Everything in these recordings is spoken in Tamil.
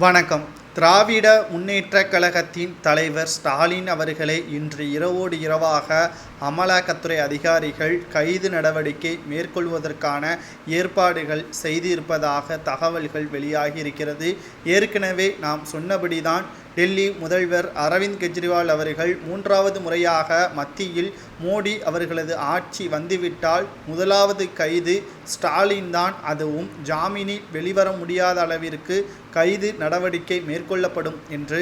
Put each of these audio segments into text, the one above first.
வணக்கம். திராவிட முன்னேற்றக் கழகத்தின் தலைவர் ஸ்டாலின் அவர்களை இன்று இரவோடு இரவாக அமலாக்கத்துறை அதிகாரிகள் கைது நடவடிக்கை மேற்கொள்வதற்கான ஏற்பாடுகள் செய்திருப்பதாக தகவல்கள் வெளியாகி இருக்கிறது. ஏற்கனவே நாம் சொன்னபடிதான் டெல்லி முதல்வர் அரவிந்த் கெஜ்ரிவால் அவர்கள் 3வது முறையாக மத்தியில் மோடி அவர்களது ஆட்சி வந்துவிட்டால் முதலாவது கைது ஸ்டாலின் தான். அதுவும் ஜாமீனில் வெளிவர முடியாத அளவிற்கு கைது நடவடிக்கை மேற்கொள்ளப்படும் என்று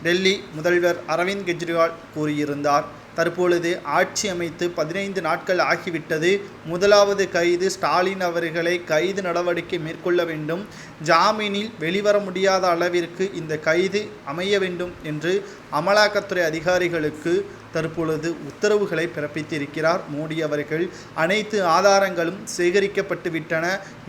டெல்லி முதல்வர் அரவிந்த் கெஜ்ரிவால் கூறியிருந்தார். தற்பொழுது ஆட்சி அமைத்து 15 நாட்கள் ஆகிவிட்டது. முதலாவது கைது ஸ்டாலின் அவர்களை கைது நடவடிக்கை மேற்கொள்ள வேண்டும். ஜாமீனில் வெளிவர முடியாத அளவிற்கு இந்த கைது அமைய வேண்டும் என்று அமலாக்கத்துறை அதிகாரிகளுக்கு தற்பொழுது உத்தரவுகளை பிறப்பித்திருக்கிறார் மோடி அவர்கள். அனைத்து ஆதாரங்களும் சேகரிக்கப்பட்டு விட்டன.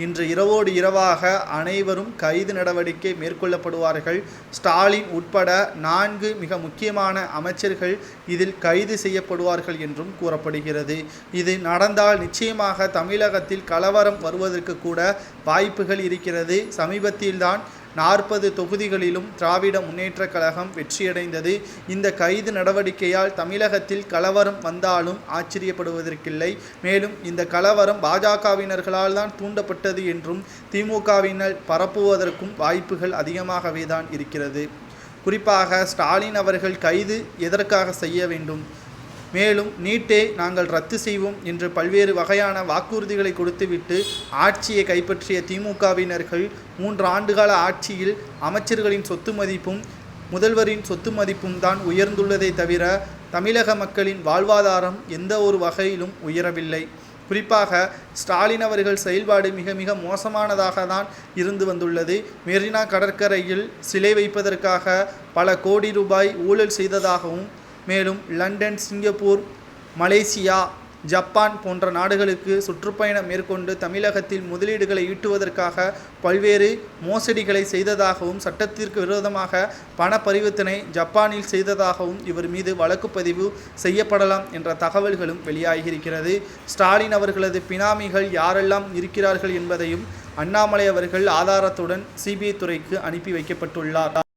இன்று இரவோடு இரவாக அனைவரும் கைது நடவடிக்கை மேற்கொள்ளப்படுவார்கள். ஸ்டாலின் உட்பட 4 மிக முக்கியமான அமைச்சர்கள் இதில் கைது செய்யப்படுவார்கள் என்றும் கூறப்படுகிறது. இது நடந்தால் நிச்சயமாக தமிழகத்தில் கலவரம் வருவதற்கு கூட வாய்ப்புகள் இருக்கிறது. சமீபத்தில்தான் 40 தொகுதிகளிலும் திராவிட முன்னேற்றக் கழகம் வெற்றியடைந்தது. இந்த கைது நடவடிக்கையால் தமிழகத்தில் கலவரம் வந்தாலும் ஆச்சரியப்படுவதற்கில்லை. மேலும் இந்த கலவரம் பாஜகவினர்களால் தான் தூண்டப்பட்டது என்றும் திமுகவினர் பரப்புவதற்கும் வாய்ப்புகள் அதிகமாகவே தான் இருக்கிறது. குறிப்பாக ஸ்டாலின் அவர்கள் கைது எதற்காக செய்ய வேண்டும்? மேலும் நீட்டை நாங்கள் ரத்து செய்வோம் என்று பல்வேறு வகையான வாக்குறுதிகளை கொடுத்துவிட்டு ஆட்சியை கைப்பற்றிய திமுகவினர்கள் 3 ஆண்டுகால ஆட்சியில் அமைச்சர்களின் சொத்து மதிப்பும் முதல்வரின் சொத்து மதிப்பும் தான் உயர்ந்துள்ளதை தவிர தமிழக மக்களின் வாழ்வாதாரம் எந்த ஒரு வகையிலும் உயரவில்லை. குறிப்பாக ஸ்டாலின் அவர்கள் செயல்பாடு மிக மிக மோசமானதாக தான் இருந்து வந்துள்ளது. மெரினா கடற்கரையில் சிலை வைப்பதற்காக பல கோடி ரூபாய் ஊழல் செய்ததாகவும், மேலும் லண்டன், சிங்கப்பூர், மலேசியா, ஜப்பான் போன்ற நாடுகளுக்கு சுற்றுப்பயணம் மேற்கொண்டு தமிழகத்தில் முதலீடுகளை ஈட்டுவதற்காக பல்வேறு மோசடிகளை செய்ததாகவும், சட்டத்திற்கு விரோதமாக பண பரிவர்த்தனை ஜப்பானில் செய்ததாகவும் இவர் மீது வழக்குப்பதிவு செய்யப்படலாம் என்ற தகவல்களும் வெளியாகியிருக்கிறது. ஸ்டாலின் அவர்களது பினாமிகள் யாரெல்லாம் இருக்கிறார்கள் என்பதையும் அண்ணாமலை அவர்கள் ஆதாரத்துடன் சிபிஐ துறைக்கு அனுப்பி வைக்கப்பட்டுள்ளார்.